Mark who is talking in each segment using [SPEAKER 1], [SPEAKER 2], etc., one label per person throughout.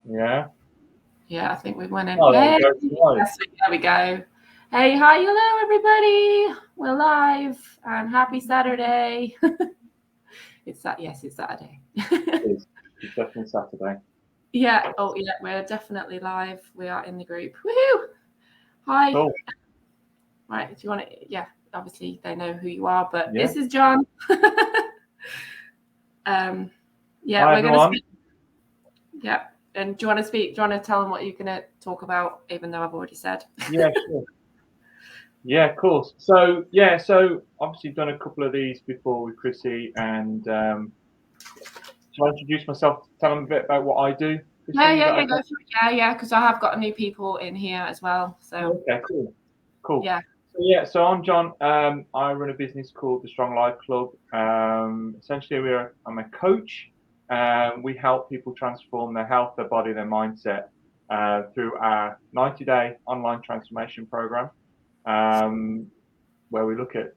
[SPEAKER 1] Yeah.
[SPEAKER 2] Yeah, I think we went in.
[SPEAKER 1] Oh, there
[SPEAKER 2] Hey,
[SPEAKER 1] we go. Right.
[SPEAKER 2] yes, there we go. Hey, hi, hello, everybody. We're live and happy Saturday. It's that. Yes, it's Saturday.
[SPEAKER 1] It's definitely Saturday.
[SPEAKER 2] Yeah. Oh, yeah. We're definitely live. We are in the group. Woohoo! Hi.
[SPEAKER 1] Cool.
[SPEAKER 2] Right. Do you want to? Yeah. Obviously, they know who you are, but
[SPEAKER 1] Yeah.
[SPEAKER 2] this is John. Yeah,
[SPEAKER 1] Hi,
[SPEAKER 2] we're gonna
[SPEAKER 1] everyone.
[SPEAKER 2] speak. Yeah. And do you want to speak? Do you want to tell them what you're gonna talk about? Even though I've already said.
[SPEAKER 1] Yeah, sure. Yeah, of course. So obviously done a couple of these before with Chrissy, and shall I introduce myself? Tell them a bit about what I do,
[SPEAKER 2] Yeah,
[SPEAKER 1] Chrissy. Is
[SPEAKER 2] yeah,
[SPEAKER 1] that
[SPEAKER 2] yeah,
[SPEAKER 1] okay?
[SPEAKER 2] go for it. Yeah, yeah, because I have got new people in here as well. So
[SPEAKER 1] Okay, cool.
[SPEAKER 2] yeah.
[SPEAKER 1] So I'm John. I run a business called the Strong Life Club. Essentially, I'm a coach. We help people transform their health, their body, their mindset through our 90-day online transformation program, um, where we look at,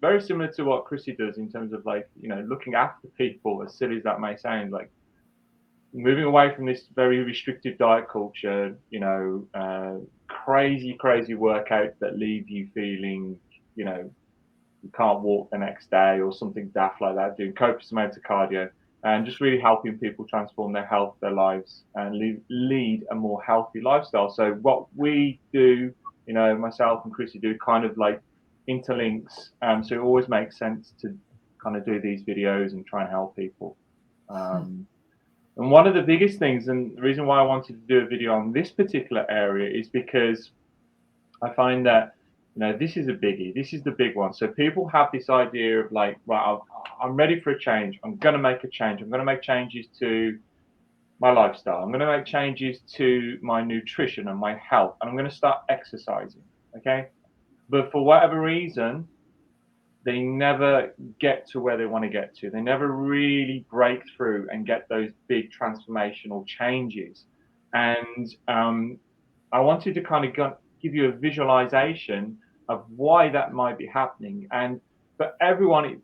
[SPEAKER 1] very similar to what Chrissy does in terms of like, looking after people, as silly as that may sound, like moving away from this very restrictive diet culture, crazy workouts that leave you feeling, you can't walk the next day or something daft like that, doing copious amounts of cardio and just really helping people transform their health, their lives, and lead a more healthy lifestyle. So what we do, myself and Chrissy do kind of like interlinks. So it always makes sense to kind of do these videos and try and help people. Um, and one of the biggest things, and the reason why I wanted to do a video on this particular area is because I find that, this is a biggie. This is the big one. So people have this idea of like, right, I'm ready for a change. I'm going to make a change. I'm going to make changes to my lifestyle. I'm going to make changes to my nutrition and my health. And I'm going to start exercising. Okay. But for whatever reason, they never get to where they want to get to. They never really break through and get those big transformational changes. And I wanted to kind of give you a visualization of why that might be happening. And for everyone,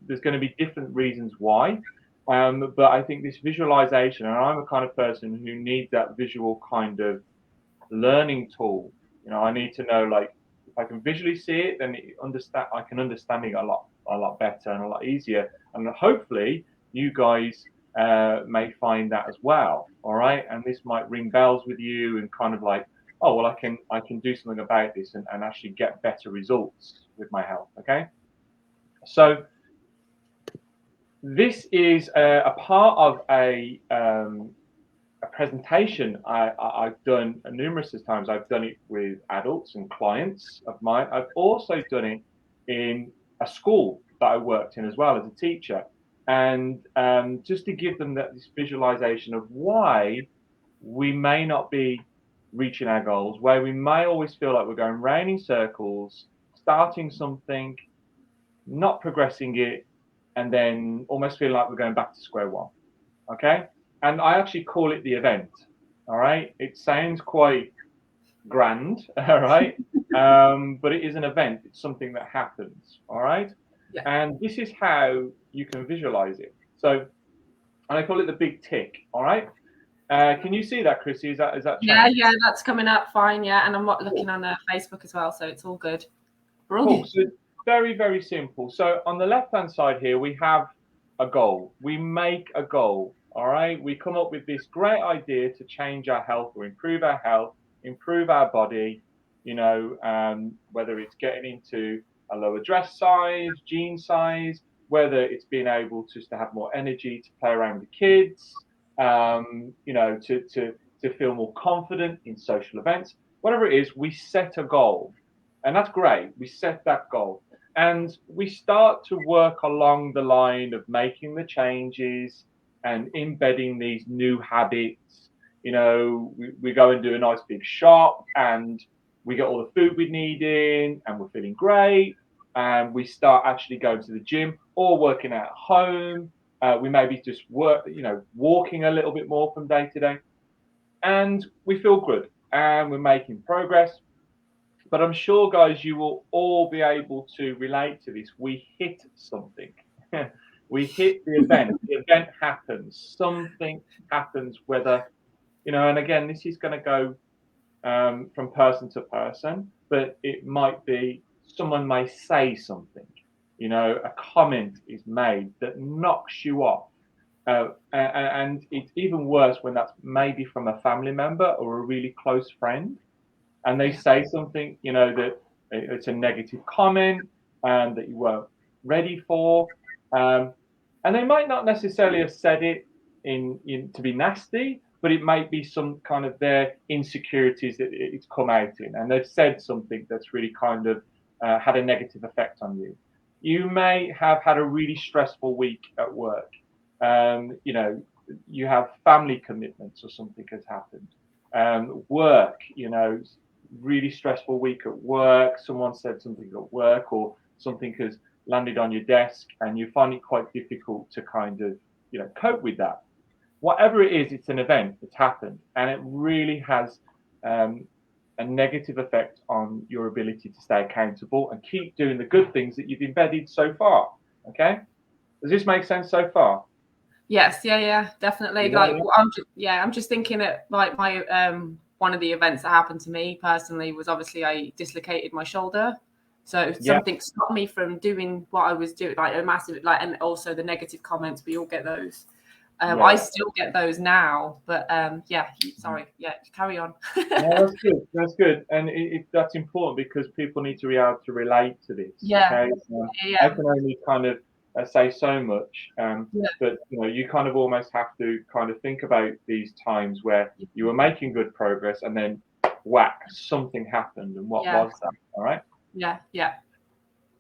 [SPEAKER 1] there's gonna be different reasons why. But I think this visualization, and I'm a kind of person who needs that visual kind of learning tool. I need to know, like, if I can visually see it, then I can understand it a lot better and a lot easier. And hopefully you guys may find that as well. All right. And this might ring bells with you and kind of like, oh well, I can do something about this and actually get better results with my health. Okay. So this is a part of a presentation I've done numerous times. I've done it with adults and clients of mine. I've also done it in a school that I worked in as well as a teacher. And just to give them this visualization of why we may not be reaching our goals, where we may always feel like we're going round in circles, starting something, not progressing it, and then almost feeling like we're going back to square one. Okay. And I actually call it the event. All right. It sounds quite grand. All right. But it is an event. It's something that happens. All right.
[SPEAKER 2] Yeah.
[SPEAKER 1] And this is how you can visualize it. So, and I call it the big tick. All right. Can you see that, Chrissy? Is that
[SPEAKER 2] Yeah,
[SPEAKER 1] changed?
[SPEAKER 2] yeah, that's coming up fine. Yeah, and I'm
[SPEAKER 1] Cool.
[SPEAKER 2] looking on Facebook as well, so it's all good.
[SPEAKER 1] Cool.
[SPEAKER 2] Brilliant.
[SPEAKER 1] So very simple. So on the left hand side here, we have a goal. We make a goal. All right. We come up with this great idea to change our health or improve our health, improve our body. Whether it's getting into a lower dress size, jean size, whether it's being able just to have more energy to play around with the kids, to feel more confident in social events. Whatever it is, we set a goal. And that's great. We set that goal and we start to work along the line of making the changes and embedding these new habits. We go and do a nice big shop and we get all the food we need in and we're feeling great. And we start actually going to the gym or working out at home. We maybe just walking a little bit more from day to day. And we feel good and we're making progress. But I'm sure, guys, you will all be able to relate to this. We hit something. We hit the event. The event happens. Something happens, whether And again, this is going to go from person to person, but it might be someone may say something, a comment is made that knocks you off. And it's even worse when that's maybe from a family member or a really close friend, and they say something, that it's a negative comment that you weren't ready for. And they might not necessarily have said it in to be nasty, but it might be some kind of their insecurities that it's come out in, and they've said something that's really kind of had a negative effect on you. You may have had a really stressful week at work. You have family commitments or something has happened. Work, really stressful week at work. Someone said something at work, or something has landed on your desk, and you find it quite difficult to kind of, cope with that. Whatever it is, it's an event that's happened, and it really has a negative effect on your ability to stay accountable and keep doing the good things that you've embedded so far. Okay, does this make sense so far?
[SPEAKER 2] Yes, yeah, definitely.
[SPEAKER 1] Yeah.
[SPEAKER 2] I'm just thinking at like my one of the events that happened to me personally was obviously I dislocated my shoulder. So something stopped me from doing what I was doing, like a massive, and also the negative comments. We all get those. I still get those now, but sorry, carry on.
[SPEAKER 1] No, that's good, and that's important because people need to be able to relate to this.
[SPEAKER 2] Yeah.
[SPEAKER 1] Okay, I can only kind of say so much, but you kind of almost have to kind of think about these times where you were making good progress, and then whack, something happened, and what was that? All right.
[SPEAKER 2] Yeah.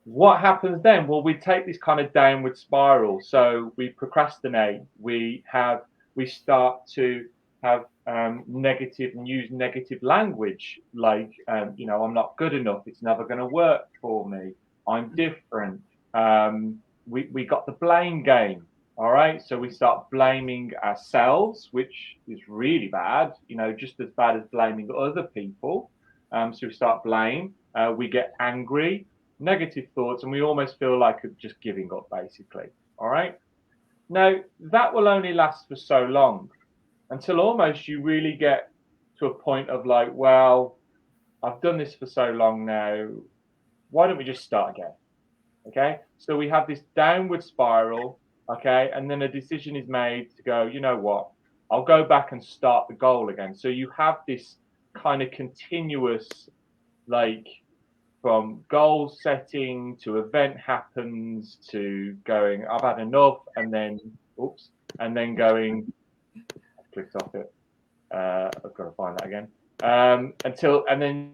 [SPEAKER 1] What happens then? Well, we take this kind of downward spiral. So we procrastinate. We start to have negative and use negative language, like I'm not good enough. It's never going to work for me. I'm different. We got the blame game. All right. So we start blaming ourselves, which is really bad. Just as bad as blaming other people. So we start blame. We get angry, negative thoughts, and we almost feel like just giving up, basically. All right. Now, that will only last for so long, until almost you really get to a point of like, well, I've done this for so long now. Why don't we just start again? Okay. So we have this downward spiral. Okay. And then a decision is made to go, you know what? I'll go back and start the goal again. So you have this kind of continuous, like, from goal setting to event happens to going, I've had enough, and then going, I clicked off it. I've got to find that again. And then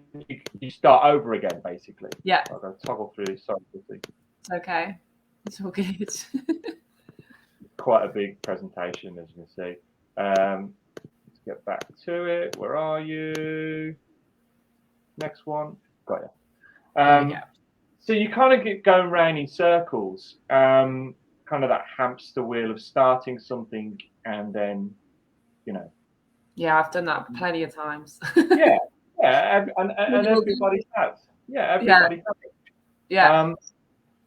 [SPEAKER 1] you start over again, basically.
[SPEAKER 2] Yeah.
[SPEAKER 1] I'll go toggle through this. Sorry,
[SPEAKER 2] it's okay. It's all good.
[SPEAKER 1] Quite a big presentation, as you can see. Let's get back to it. Where are you? Next one. Got you. So you kind of get going around in circles, kind of that hamster wheel of starting something and then,
[SPEAKER 2] Yeah, I've done that plenty of times.
[SPEAKER 1] and everybody has. Yeah, everybody has.
[SPEAKER 2] Yeah.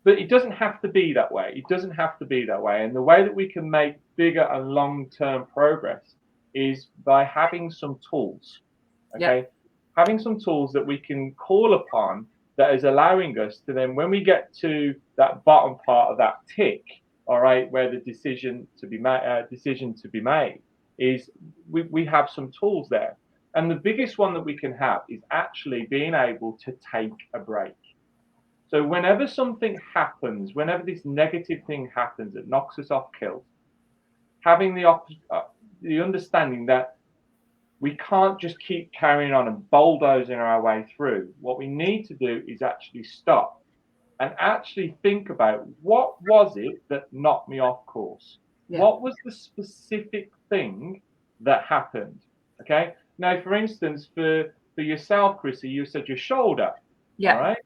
[SPEAKER 1] But it doesn't have to be that way. It doesn't have to be that way. And the way that we can make bigger and long-term progress is by having some tools. Okay, having some tools that we can call upon that is allowing us to then, when we get to that bottom part of that tick, all right, where the decision to be made is, we have some tools there. And the biggest one that we can have is actually being able to take a break. So whenever something happens, whenever this negative thing happens that knocks us off kilt, having the understanding that we can't just keep carrying on and bulldozing our way through. What we need to do is actually stop and actually think about, what was it that knocked me off course? Yeah. What was the specific thing that happened? Okay. Now, for instance, for yourself, Chrissy, you said your shoulder.
[SPEAKER 2] Yeah.
[SPEAKER 1] All right.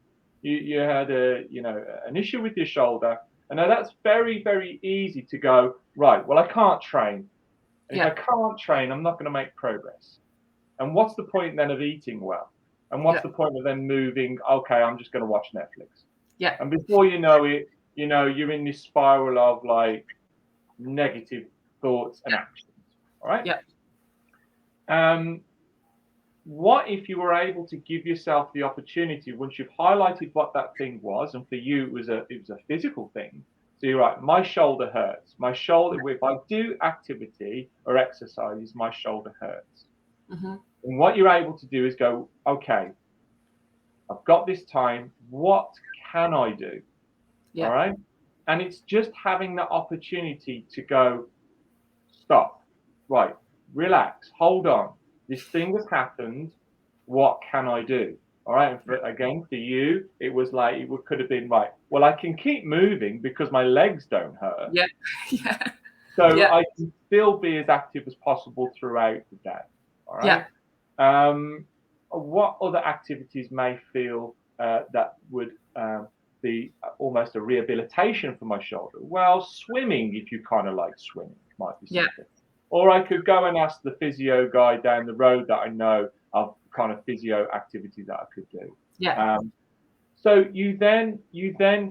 [SPEAKER 1] You had an issue with your shoulder, and now that's very, very easy to go, right, well, I can't train. And if I can't train, I'm not going to make progress. And what's the point then of eating well? And what's the point of then moving, okay, I'm just going to watch Netflix.
[SPEAKER 2] Yeah.
[SPEAKER 1] And before you know it, you're in this spiral of like negative thoughts and actions. All right?
[SPEAKER 2] Yeah.
[SPEAKER 1] What if you were able to give yourself the opportunity, once you've highlighted what that thing was, and for you it was a physical thing. So you're right, my shoulder hurts. My shoulder, if I do activity or exercise, my shoulder hurts.
[SPEAKER 2] Mm-hmm.
[SPEAKER 1] And what you're able to do is go, okay, I've got this time. What can I do?
[SPEAKER 2] Yeah.
[SPEAKER 1] All right. And it's just having the opportunity to go, stop, right, relax, hold on. This thing has happened. What can I do? All right. And for you, it was like, could have been right. Well, I can keep moving because my legs don't hurt.
[SPEAKER 2] Yeah. Yeah.
[SPEAKER 1] So
[SPEAKER 2] yeah.
[SPEAKER 1] I can still be as active as possible throughout the day. All right.
[SPEAKER 2] Yeah.
[SPEAKER 1] What other activities may feel that would be almost a rehabilitation for my shoulder? Well, swimming, if you kind of like swimming, might be something. Or I could go and ask the physio guy down the road that I know of kind of physio activities that I could do.
[SPEAKER 2] Yeah.
[SPEAKER 1] So you then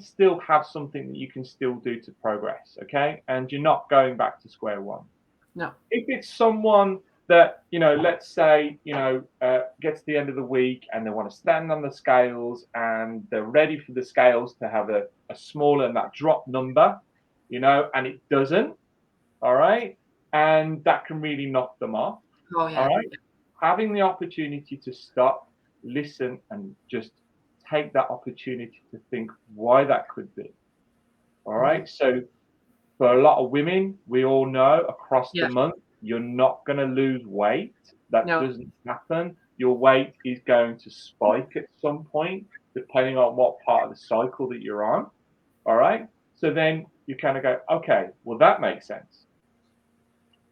[SPEAKER 1] still have something that you can still do to progress, okay? And you're not going back to square one.
[SPEAKER 2] No.
[SPEAKER 1] If it's someone that, let's say, gets to the end of the week and they want to stand on the scales and they're ready for the scales to have a smaller and that drop number, and it doesn't, all right? And that can really knock them off.
[SPEAKER 2] Oh, yeah.
[SPEAKER 1] All right. Having the opportunity to stop, listen, and just take that opportunity to think why that could be. All right. Mm-hmm. So for a lot of women, we all know across the month, you're not going to lose weight. That doesn't happen. Your weight is going to spike at some point, depending on what part of the cycle that you're on. All right. So then you kind of go, okay, well, that makes sense.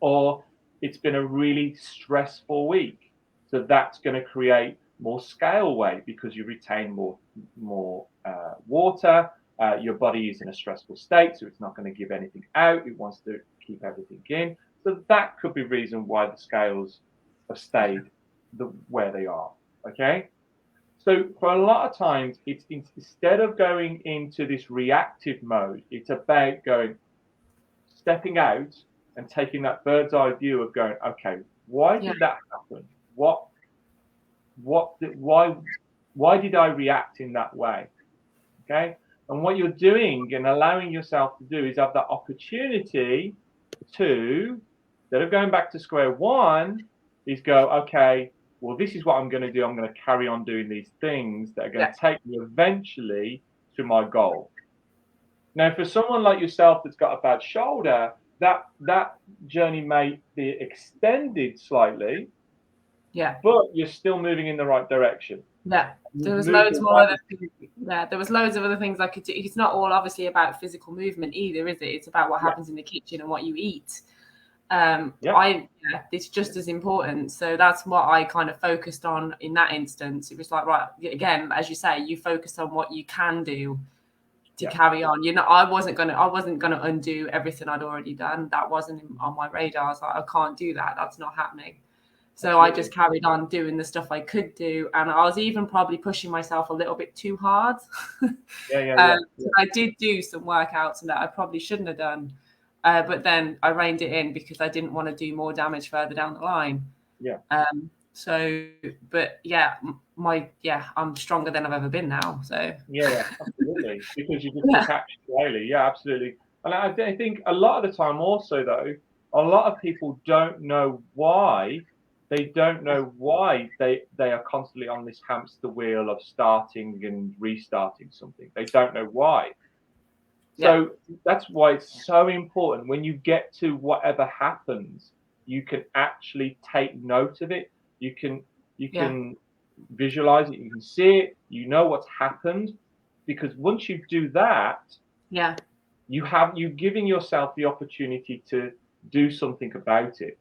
[SPEAKER 1] Or it's been a really stressful week. So that's going to create more scale weight because you retain more water. Your body is in a stressful state, so it's not going to give anything out. It wants to keep everything in. So that could be the reason why the scales have stayed where they are. Okay. So for a lot of times, it's instead of going into this reactive mode, it's about stepping out and taking that bird's eye view of going, okay, why did that happen? Why did I react in that way? Okay. And what you're doing and allowing yourself to do is have that opportunity to, instead of going back to square one, is go, okay, well, this is what I'm going to do. I'm going to carry on doing these things that are going to take me eventually to my goal. Now, for someone like yourself that's got a bad shoulder, that journey may be extended slightly, but you're still moving in the right direction.
[SPEAKER 2] There was loads more other things. There was loads of other things I could do. It's not all obviously about physical movement either, is it? It's about what happens in the kitchen and what you eat. It's just as important. So that's what I kind of focused on in that instance. It was like, right, again, as you say, you focused on what you can do to carry on. I wasn't gonna undo everything I'd already done. That wasn't on my radar. I was like, I can't do that. That's not happening. So Absolutely. I just carried on doing the stuff I could do, and I was even probably pushing myself a little bit too hard. I did do some workouts that I probably shouldn't have done, but then I reined it in because I didn't want to do more damage further down the line. I'm stronger than I've ever been now. So
[SPEAKER 1] absolutely, because you just took action daily. Absolutely. And I think a lot of the time also though, a lot of people don't know why. They don't know why they are constantly on this hamster wheel of starting and restarting something. They don't know why. So that's why it's so important when you get to whatever happens, you can actually take note of it. You can visualize it. You can see it. You know what's happened, because once you do that, you're giving yourself the opportunity to do something about it.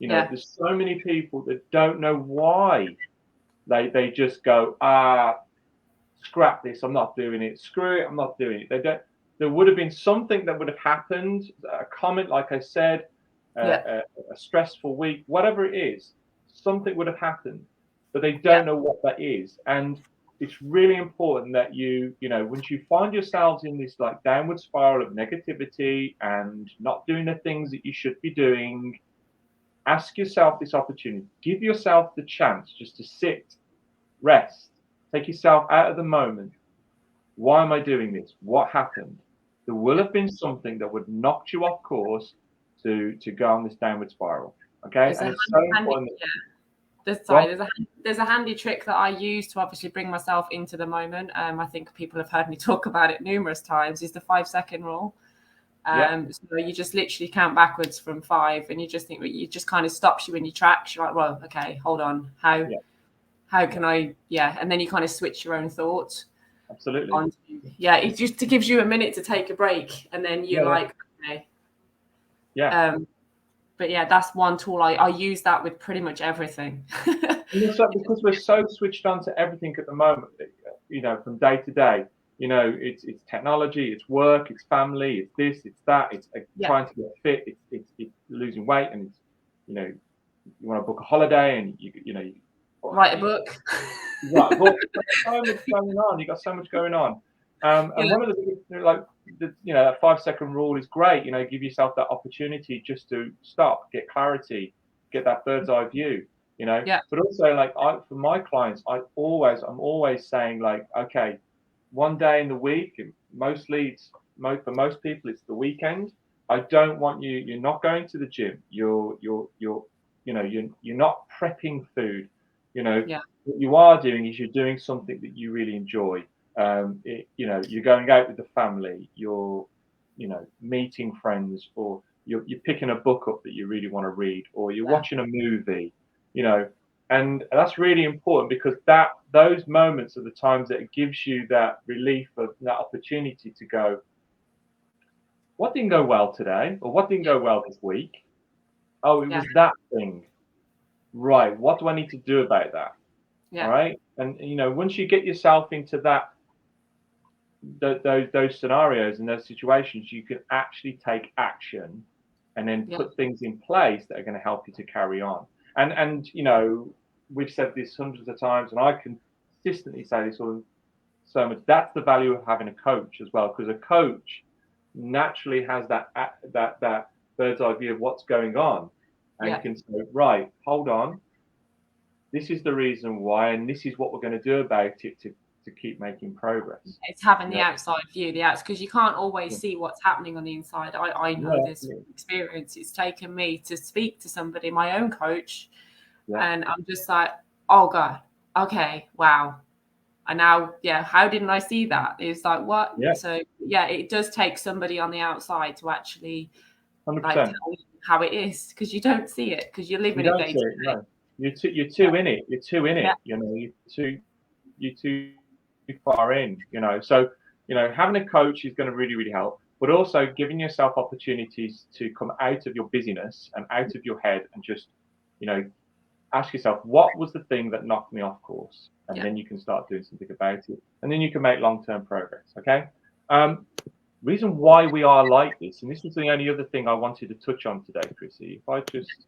[SPEAKER 1] There's so many people that don't know why. They just go, scrap this, I'm not doing it. Screw it, I'm not doing it. They don't. There would have been something that would have happened, a comment, like I said, a stressful week, whatever it is, something would have happened, but they don't know what that is. And it's really important that once you find yourselves in this like downward spiral of negativity and not doing the things that you should be doing, Ask yourself this opportunity. Give yourself the chance just to sit, rest, take yourself out of the moment. Why am I doing this? What happened? There will have been something that would knock you off course to go on this downward spiral. Okay,
[SPEAKER 2] There's
[SPEAKER 1] and
[SPEAKER 2] a
[SPEAKER 1] it's so
[SPEAKER 2] handy,
[SPEAKER 1] important.
[SPEAKER 2] there's a handy trick that I use to obviously bring myself into the moment. I think people have heard me talk about it numerous times. Is the 5-second rule. So you just literally count backwards from 5, and you just think you just kind of stops you in your tracks. You're like, well, okay, hold on, how can I? Yeah, and then you kind of switch your own thoughts.
[SPEAKER 1] Absolutely.
[SPEAKER 2] It just gives you a minute to take a break, and then you're like, okay.
[SPEAKER 1] Yeah.
[SPEAKER 2] But yeah, that's one tool. I use that with pretty much everything.
[SPEAKER 1] Because we're so switched on to everything at the moment, from day to day. It's technology, it's work, it's family, it's this, it's that, it's trying to get fit, it's losing weight, and it's you want to book a holiday, and you
[SPEAKER 2] write a book.
[SPEAKER 1] Right, but so much going on. You've got so much going on. And one of that 5-second rule is great. Give yourself that opportunity just to stop, get clarity, get that bird's eye view. But also, for my clients, I'm always saying, okay, one day in the week, mostly for most people, it's the weekend. I don't want you. You're not going to the gym. You're not prepping food. What you are doing is you're doing something that you really enjoy. You're going out with the family. You're meeting friends, or you're picking a book up that you really want to read, or you're watching a movie. And that's really important, because those moments are the times that it gives you that relief of that opportunity to go, what didn't go well today, or what didn't go well this week? Oh, it was that thing. Right. What do I need to do about that? All right. And once you get yourself into those scenarios and those situations, you can actually take action and then put things in place that are going to help you to carry on. And we've said this hundreds of times, and I can consistently say this so much. That's the value of having a coach as well, because a coach naturally has that bird's eye view of what's going on, and can say, right, hold on, this is the reason why, and this is what we're going to do about it to keep making progress.
[SPEAKER 2] It's having the outside view, because you can't always see what's happening on the inside. I know this from experience. It's taken me to speak to somebody, my own coach, and I'm just like, oh God, okay, wow. And now, how didn't I see that? It's like, what? So it does take somebody on the outside to actually tell you how it is, because you don't see it, because you're living it day to day.
[SPEAKER 1] No. You're too in it. You're too in it. You're too far in. So having a coach is going to really, really help. But also giving yourself opportunities to come out of your busyness and out of your head, and just ask yourself, what was the thing that knocked me off course? And then you can start doing something about it, and then you can make long-term progress. Okay. Reason why we are like this, and this was the only other thing I wanted to touch on today, Chrissy. If I just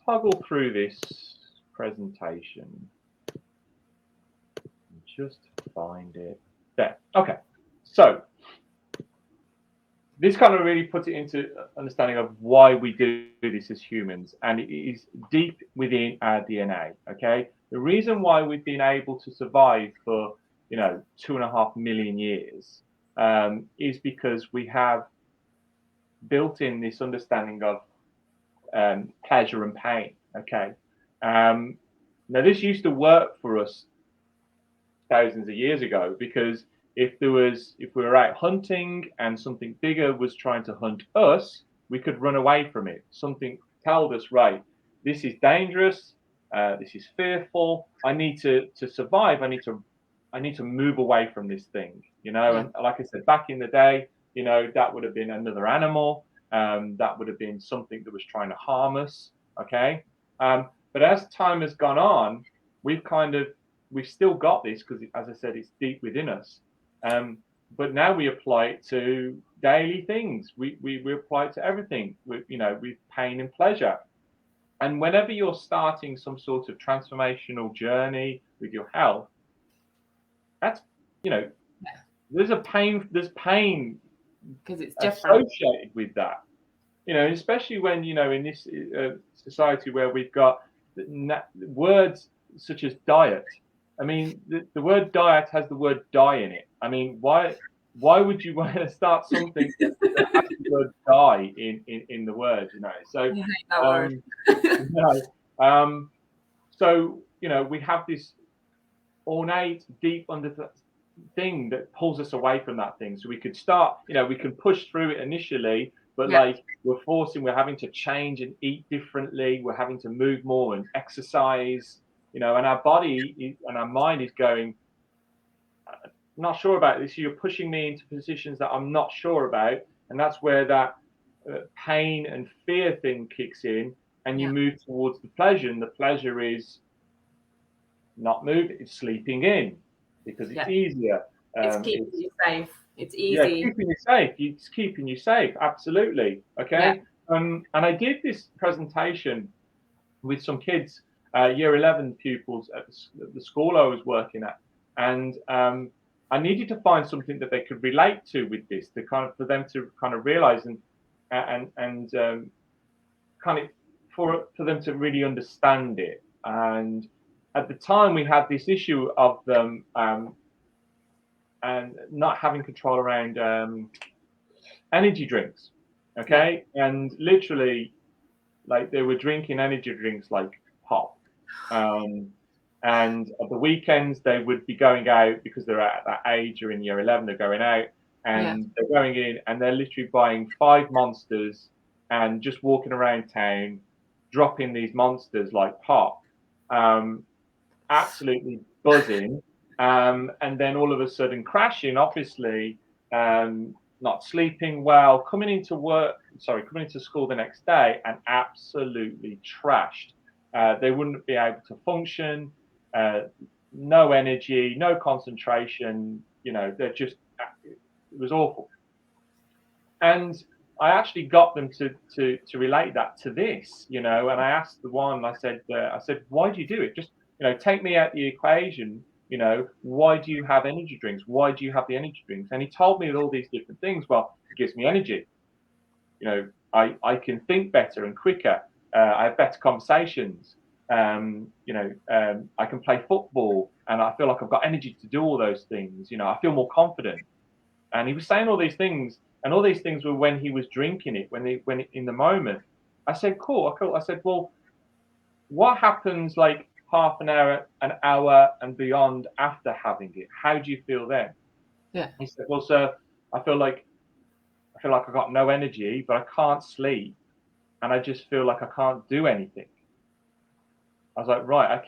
[SPEAKER 1] toggle through this presentation, just find it there. Okay, so this kind of really puts it into understanding of why we do this as humans, and it is deep within our DNA. Okay, the reason why we've been able to survive for 2.5 million years is because we have built in this understanding of pleasure and pain. Okay. Now this used to work for us thousands of years ago, because if we were out hunting and something bigger was trying to hunt us, we could run away from it. Something told us, right, this is dangerous, this is fearful. I need to survive. I need to move away from this thing. And like I said, back in the day, that would have been another animal. That would have been something that was trying to harm us. Okay. But as time has gone on, we've still got this, because, as I said, it's deep within us. But now we apply it to daily things. We apply it to everything, with pain and pleasure. And whenever you're starting some sort of transformational journey with your health, that's, there's pain because it's different associated with that. You know, especially when, you know, in this society where we've got words such as diet. I mean, the word diet has the word die in it. I mean, why would you want to start something that has the word die in the word, you know? So,
[SPEAKER 2] I hate that word.
[SPEAKER 1] no. So, you know, we have this ornate, deep thing that pulls us away from that thing. So we could start, you know, we can push through it initially, but
[SPEAKER 2] Yeah.
[SPEAKER 1] like we're having to change and eat differently. We're having to move more and exercise, you know, and our body and our mind is going, I'm not sure about this. You're pushing me into positions that I'm not sure about. And that's where that pain and fear thing kicks in, and you
[SPEAKER 2] Yeah.
[SPEAKER 1] move towards the pleasure. And the pleasure is not moving, it's sleeping in because it's
[SPEAKER 2] Yeah.
[SPEAKER 1] easier.
[SPEAKER 2] It's keeping you safe. It's
[SPEAKER 1] Yeah,
[SPEAKER 2] easy.
[SPEAKER 1] keeping you safe. It's keeping you safe. Absolutely.
[SPEAKER 2] Yeah.
[SPEAKER 1] Okay. And I did this presentation with some kids, year 11 pupils at the school I was working at, and I needed to find something that they could relate to with this, to kind of for them to kind of realize and kind of for them to really understand it. And at the time, we had this issue of them and not having control around energy drinks. Okay, and literally, like they were drinking energy drinks like pop. Um, and at the weekends, they would be going out because they're at that age, or in year 11, they're going out
[SPEAKER 2] Yeah.
[SPEAKER 1] and they're going in and they're literally buying 5 monsters and just walking around town, dropping these monsters like pop. Um, Absolutely buzzing, and then all of a sudden crashing, obviously, not sleeping well, coming into school the next day and absolutely trashed. They wouldn't be able to function, uh, no energy, no concentration. You know, it was awful. And I actually got them to relate that to this, you know. And I asked the one, I said, why do you do it? Just, you know, take me out the equation. You know, why do you have energy drinks? Why do you have the energy drinks? And he told me all these different things. Well, it gives me energy. You know, I can think better and quicker. I have better conversations. I can play football, and I feel like I've got energy to do all those things. You know, I feel more confident. And he was saying all these things, and all these things were when he was drinking it, when in the moment. I said, cool, cool. I said, well, what happens like half an hour and beyond after having it? How do you feel then?
[SPEAKER 2] Yeah.
[SPEAKER 1] He said, well, sir, I feel like I've got no energy, but I can't sleep, and I just feel like I can't do anything. I was like, right,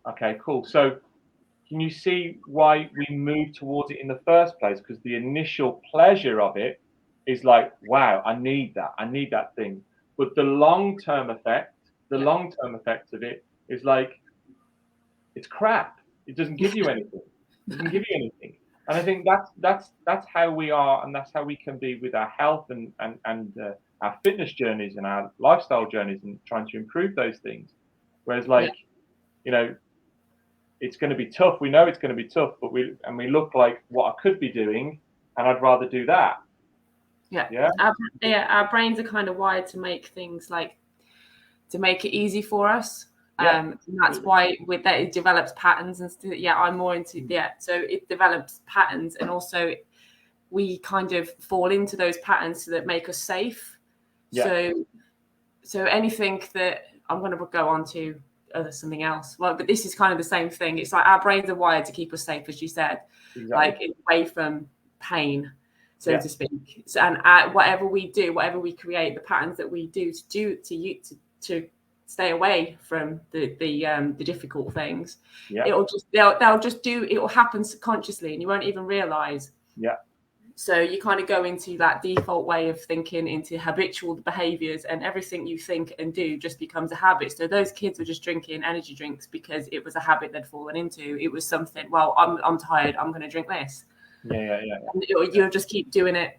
[SPEAKER 1] okay, cool. So can you see why we move towards it in the first place? Because the initial pleasure of it is like, wow, I need that thing. But the
[SPEAKER 2] Yeah.
[SPEAKER 1] long-term effect of it is like, it's crap. It doesn't give you anything. It doesn't give you anything. And I think that's how we are, and that's how we can be with our health and our fitness journeys and our lifestyle journeys, and trying to improve those things. Whereas,
[SPEAKER 2] Yeah.
[SPEAKER 1] like, you know, it's going to be tough. We know it's going to be tough, but we look like what I could be doing, and I'd rather do that.
[SPEAKER 2] Yeah. Our brains are kind of wired to make things like to make it easy for us. And that's why with that it develops patterns and I'm more into so it develops patterns, and also we kind of fall into those patterns that make us safe. So anything that I'm going to go on to something else. Well, but this is kind of the same thing. It's like our brains are wired to keep us safe, as you said, like away from pain, so to speak. So, and whatever we do, whatever we create, the patterns that we do to stay away from the difficult things, it'll just they'll just do. It will happen subconsciously, and you won't even realize. So you kind of go into that default way of thinking, into habitual behaviors, and everything you think and do just becomes a habit. So those kids were just drinking energy drinks because it was a habit they'd fallen into. It was something, well, I'm tired, I'm going to drink this.
[SPEAKER 1] And
[SPEAKER 2] you'll just keep doing it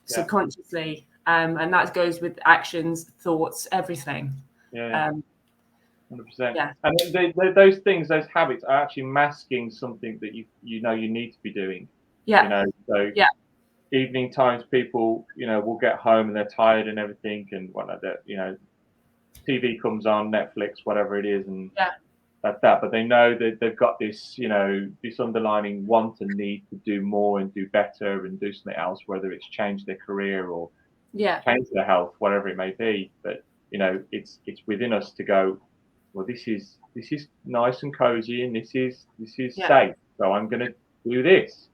[SPEAKER 2] subconsciously. And that goes with actions, thoughts, everything.
[SPEAKER 1] 100%. And those things, those habits are actually masking something that you know you need to be doing. You know, so evening times, people, will get home and they're tired and everything, and whatnot. That TV comes on, Netflix, whatever it is, and that's that. But they know that they've got this, this underlining want and need to do more and do better and do something else, whether it's change their career or change their health, whatever it may be. But it's within us to go, well, this is nice and cozy, and this is safe. So I'm going to do this,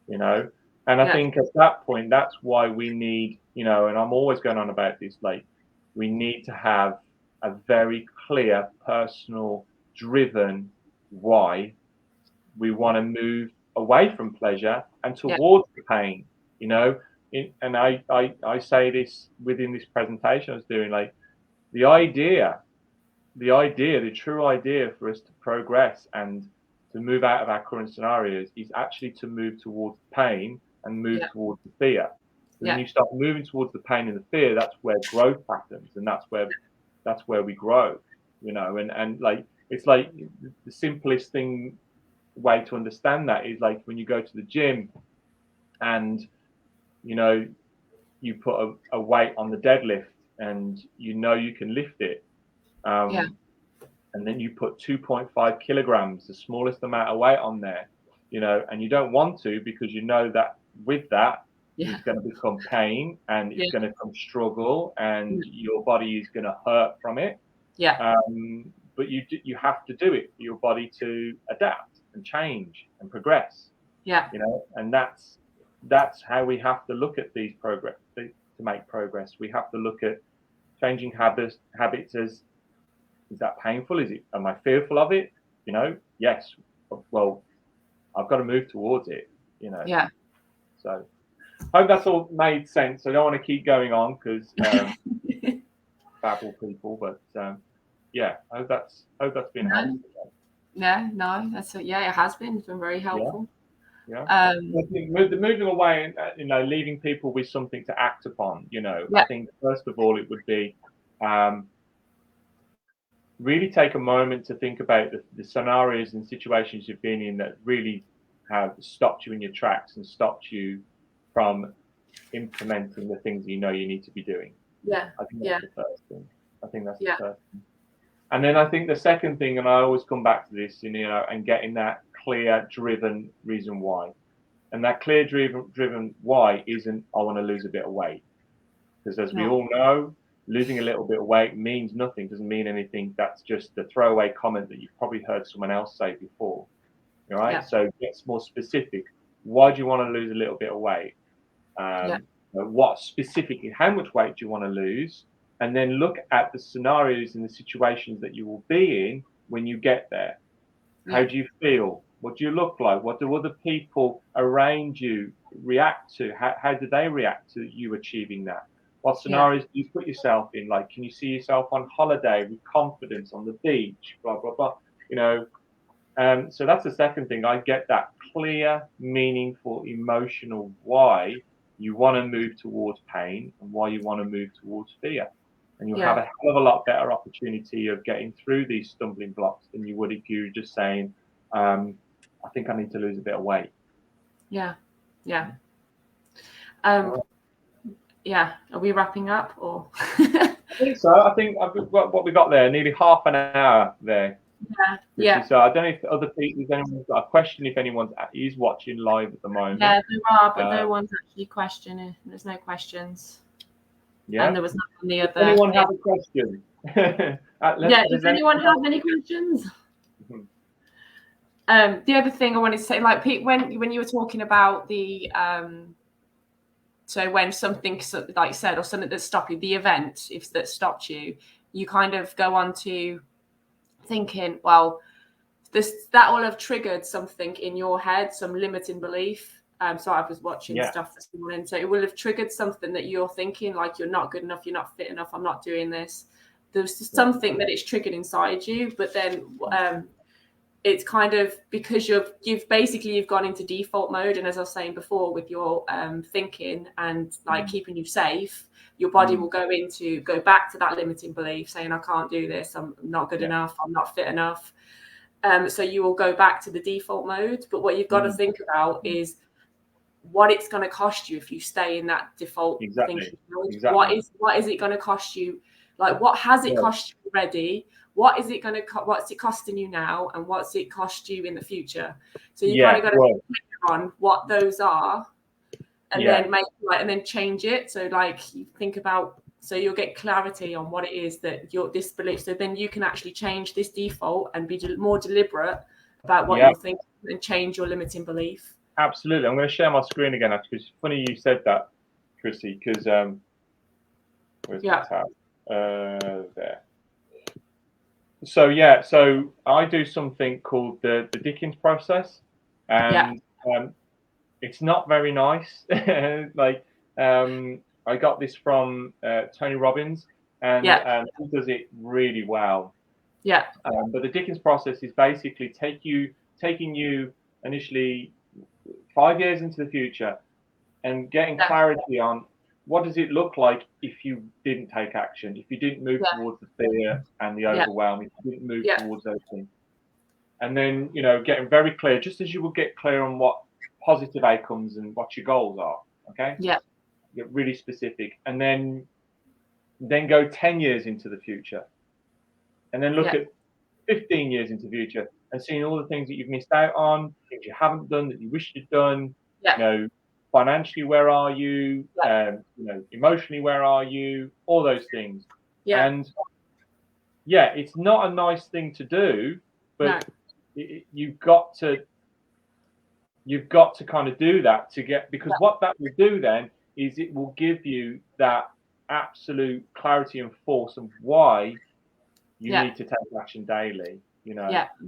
[SPEAKER 1] And I think at that point, that's why we need, and I'm always going on about this, like, we need to have a very clear, personal, driven why we want to move away from pleasure and towards the pain, and I say this within this presentation I was doing, like, the true idea for us to progress and to move out of our current scenarios is actually to move towards pain and move towards the fear. When you start moving towards the pain and the fear, that's where growth happens, and that's where we grow, and like, it's like the simplest way to understand that is like when you go to the gym and you put a weight on the deadlift and you can lift it, and then you put 2.5 kilograms, the smallest amount of weight on there, and you don't want to, because that with that it's going to become pain, and it's going to come struggle, and your body is going to hurt from it. But you have to do it for your body to adapt and change and progress. And that's how we have to look at these progress to make progress. We have to look at changing habits as, is that painful? Am I fearful of it? Yes. Well, I've got to move towards it. So I hope that's all made sense. I don't want to keep going on because babble people, but I hope that's been helpful.
[SPEAKER 2] It has been. It's been very helpful.
[SPEAKER 1] Moving away and leaving people with something to act upon. I think first of all it would be really take a moment to think about the scenarios and situations you've been in that really have stopped you in your tracks and stopped you from implementing the things you need to be doing. I think that's the first thing. The first thing. And then I think the second thing, and I always come back to this, and getting that clear, driven reason why. And that clear, driven why isn't, I want to lose a bit of weight. Because as we all know, losing a little bit of weight means nothing, doesn't mean anything. That's just the throwaway comment that you've probably heard someone else say before. All right. So get more specific. Why do you want to lose a little bit of weight? What specifically, how much weight do you want to lose? And then look at the scenarios and the situations that you will be in when you get there. How do you feel? What do you look like? What do other people around you react to? How do they react to you achieving that? What scenarios do you put yourself in? Like, can you see yourself on holiday with confidence on the beach? Blah, blah, blah. So that's the second thing. I get that clear, meaningful, emotional why you want to move towards pain and why you want to move towards fear. And you'll have a hell of a lot better opportunity of getting through these stumbling blocks than you would if you were just saying, I think I need to lose a bit of weight.
[SPEAKER 2] Are we wrapping up or?
[SPEAKER 1] I think so. I think what we got there, nearly half an hour there. So I don't know if other people, if anyone's got a question, if anyone is watching live at the moment.
[SPEAKER 2] There are, but no one's actually questioning. There's no questions. And there was none on the other.
[SPEAKER 1] Does anyone have a question?
[SPEAKER 2] Does anyone have any questions? The other thing I wanted to say, like, Pete, when you were talking about the so when something like said or something that stopped you, the event that stopped you, you kind of go on to thinking, well, that will have triggered something in your head, some limiting belief. So I was watching stuff this morning, so it will have triggered something that you're thinking, like, you're not good enough, you're not fit enough, I'm not doing this. There's just something that it's triggered inside you, but then it's kind of because you've gone into default mode, and as I was saying before, with your thinking and like keeping you safe, your body will go back to that limiting belief, saying I can't do this, I'm not good enough, I'm not fit enough. So you will go back to the default mode. But what you've got to think about is what it's going to cost you if you stay in that default thinking mode. What is it going to cost you? Like, what has it cost you already? What is it going to what's it costing you now, and what's it cost you in the future? So you kind of got to clear on what those are, and then and then change it. So like you think about, so you'll get clarity on what it is that your this belief. So then you can actually change this default and be more deliberate about what you're thinking and change your limiting belief.
[SPEAKER 1] Absolutely. I'm going to share my screen again after, because it's funny you said that, Chrissy, because where's the tab? There. So I do something called the Dickens process, and it's not very nice. Like I got this from Tony Robbins, and he does it really well.
[SPEAKER 2] Yeah.
[SPEAKER 1] But the Dickens process is basically taking you initially 5 years into the future and getting clarity on what does it look like if you didn't take action, if you didn't move towards the fear and the overwhelm, if you didn't move towards those things. And then, getting very clear, just as you will get clear on what positive outcomes and what your goals are. Okay.
[SPEAKER 2] Yeah.
[SPEAKER 1] Get really specific, and then go 10 years into the future, and then look at 15 years into the future and seeing all the things that you've missed out on, things you haven't done that you wish you'd done. Financially, where are you? Emotionally, where are you? All those things. Yeah. And it's not a nice thing to do, but you've got to kind of do that to get, because what that will do then is it will give you that absolute clarity and force of why you need to take action daily.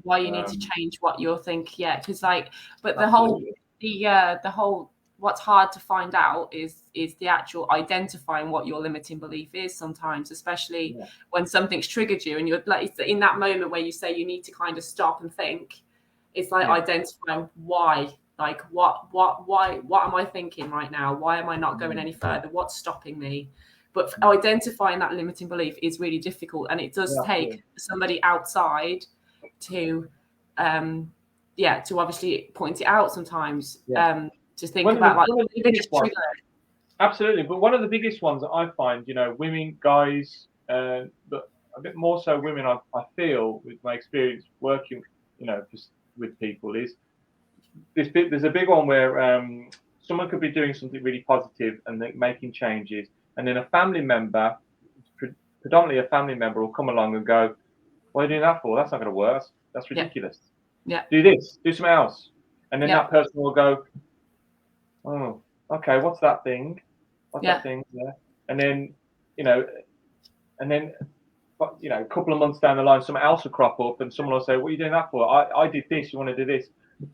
[SPEAKER 2] Why you need to change what you're thinking. Because but the whole what's hard to find out is the actual identifying what your limiting belief is sometimes, especially when something's triggered you and you're like in that moment where you say you need to kind of stop and think. It's like identifying why, like why am I thinking right now? Why am I not going any further? What's stopping me? But identifying that limiting belief is really difficult, and it does take somebody outside to to obviously point it out sometimes. To think about
[SPEAKER 1] absolutely. But one of the biggest ones that I find, women, guys, but a bit more so women, I feel with my experience working, with people, is there's a big one where someone could be doing something really positive and making changes, and then a family member, predominantly a family member, will come along and go, "What are you doing that for? That's not going to work. That's ridiculous. Do this, do something else." And then that person will go, "Oh, okay, what's that thing? What's that thing?" Yeah. And then, a couple of months down the line, something else will crop up, and someone will say, "What are you doing that for? I did this. You want to do this?"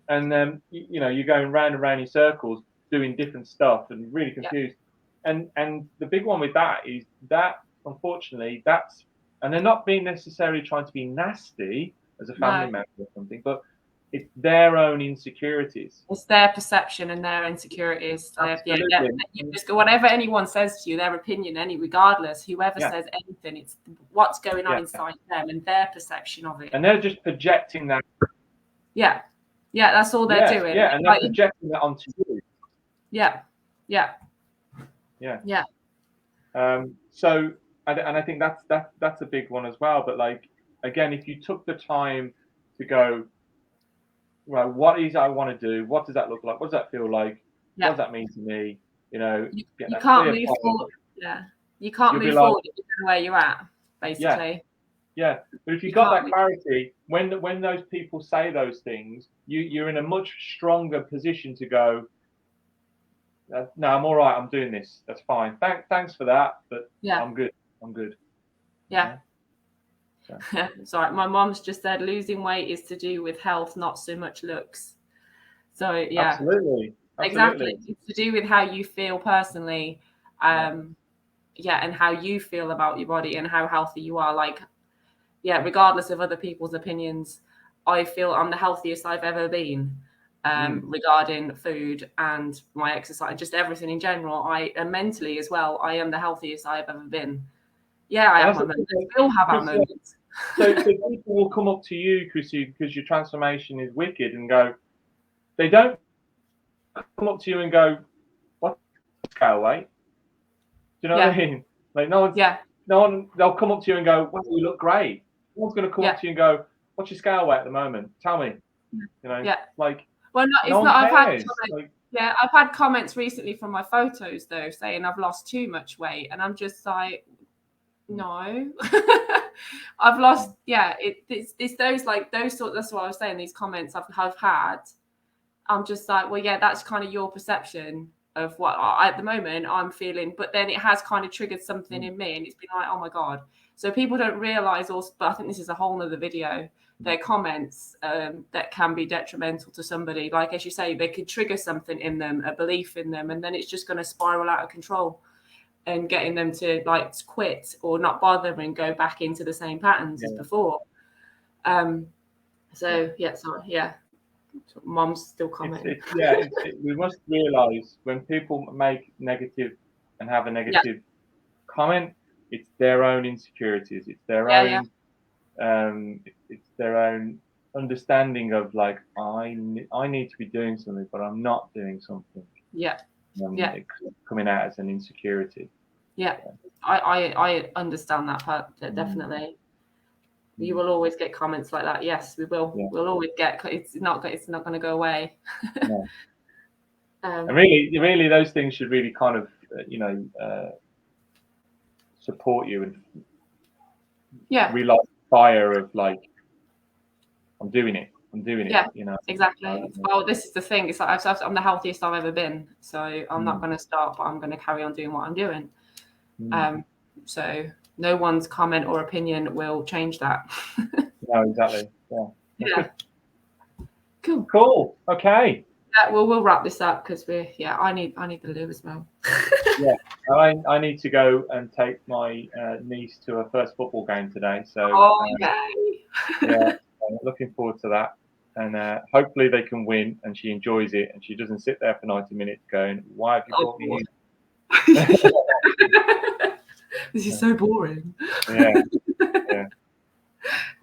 [SPEAKER 1] And then, you're going round and round in circles, doing different stuff, and really confused. And the big one with that is that, unfortunately, and they're not being necessarily trying to be nasty as a family member or something, but it's their own insecurities.
[SPEAKER 2] It's their perception and their insecurities. You just go, whatever anyone says to you, their opinion, regardless, whoever says anything, it's what's going on inside them and their perception of it.
[SPEAKER 1] And they're just projecting that.
[SPEAKER 2] Yeah, that's all they're doing.
[SPEAKER 1] Yeah, and they're projecting that onto you.
[SPEAKER 2] Yeah.
[SPEAKER 1] So, and I think that's a big one as well. But again, if you took the time to go, right, what is I want to do? What does that look like? What does that feel like? What does that mean to me? You
[SPEAKER 2] can't move forward. Yeah, you can't move forward if you know where you're at, basically.
[SPEAKER 1] Yeah. But if you got that clarity, when those people say those things, you're in a much stronger position to go, "No, I'm all right. I'm doing this. That's fine. Thanks for that, but I'm good. I'm good."
[SPEAKER 2] Yeah. Sorry, my mom's just said losing weight is to do with health, not so much looks. So
[SPEAKER 1] absolutely.
[SPEAKER 2] Exactly. It's to do with how you feel personally, and how you feel about your body and how healthy you are. Regardless of other people's opinions, I feel I'm the healthiest I've ever been. Regarding food and my exercise, just everything in general. And mentally as well, I am the healthiest I've ever been. Yeah, I have my moments. We all have our moments.
[SPEAKER 1] So people will come up to you, Chrissy, because your transformation is wicked, and go, they don't come up to you and go, "What's your scale weight?" Do you know what I mean? Like no one. They'll come up to you and go, "Well, you look great." No one's going to come up to you and go, "What's your scale weight at the moment? Tell me." You know, like.
[SPEAKER 2] Well,
[SPEAKER 1] it's not.
[SPEAKER 2] I've had comments recently from my photos though saying I've lost too much weight, and I'm just like, no, I've lost. Yeah, it's those sort. That's what I was saying. These comments I've had. I'm just like, well, yeah, that's kind of your perception of what at the moment I'm feeling, but then it has kind of triggered something in me, and it's been like, oh my god. So people don't realize also, but I think this is a whole nother video. Their comments that can be detrimental to somebody, like as you say, they could trigger something in them, a belief in them, and then it's just going to spiral out of control and getting them to like quit or not bother and go back into the same patterns as before. Mom's still commenting.
[SPEAKER 1] We must realize when people make negative and have a negative comment, it's their own insecurities. It's their own. It's their own understanding of like I need to be doing something, but I'm not doing something. It's coming out as an insecurity.
[SPEAKER 2] I understand that part definitely. You will always get comments like that. Yes, we will. We'll always get. It's not going to go away.
[SPEAKER 1] And really, those things should really kind of, support you and relight the fire of like, I'm doing it. You know.
[SPEAKER 2] Exactly. Well, this is the thing. It's like I'm the healthiest I've ever been, so I'm not going to stop. But I'm going to carry on doing what I'm doing. So no one's comment or opinion will change that.
[SPEAKER 1] No, exactly.
[SPEAKER 2] Yeah.
[SPEAKER 1] Cool. Okay.
[SPEAKER 2] Yeah, well, we'll wrap this up because I need the loo as well.
[SPEAKER 1] I need to go and take my niece to her first football game today. So I'm looking forward to that. And hopefully they can win and she enjoys it and she doesn't sit there for 90 minutes going, "Why have you brought me in?"
[SPEAKER 2] This is so boring.
[SPEAKER 1] Yeah.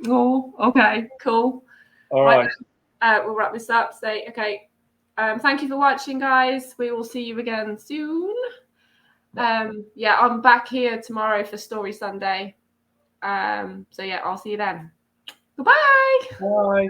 [SPEAKER 2] Oh, okay, cool.
[SPEAKER 1] All right.
[SPEAKER 2] We'll wrap this up. Thank you for watching, guys. We will see you again soon. I'm back here tomorrow for Story Sunday. I'll see you then. Goodbye.
[SPEAKER 1] Bye.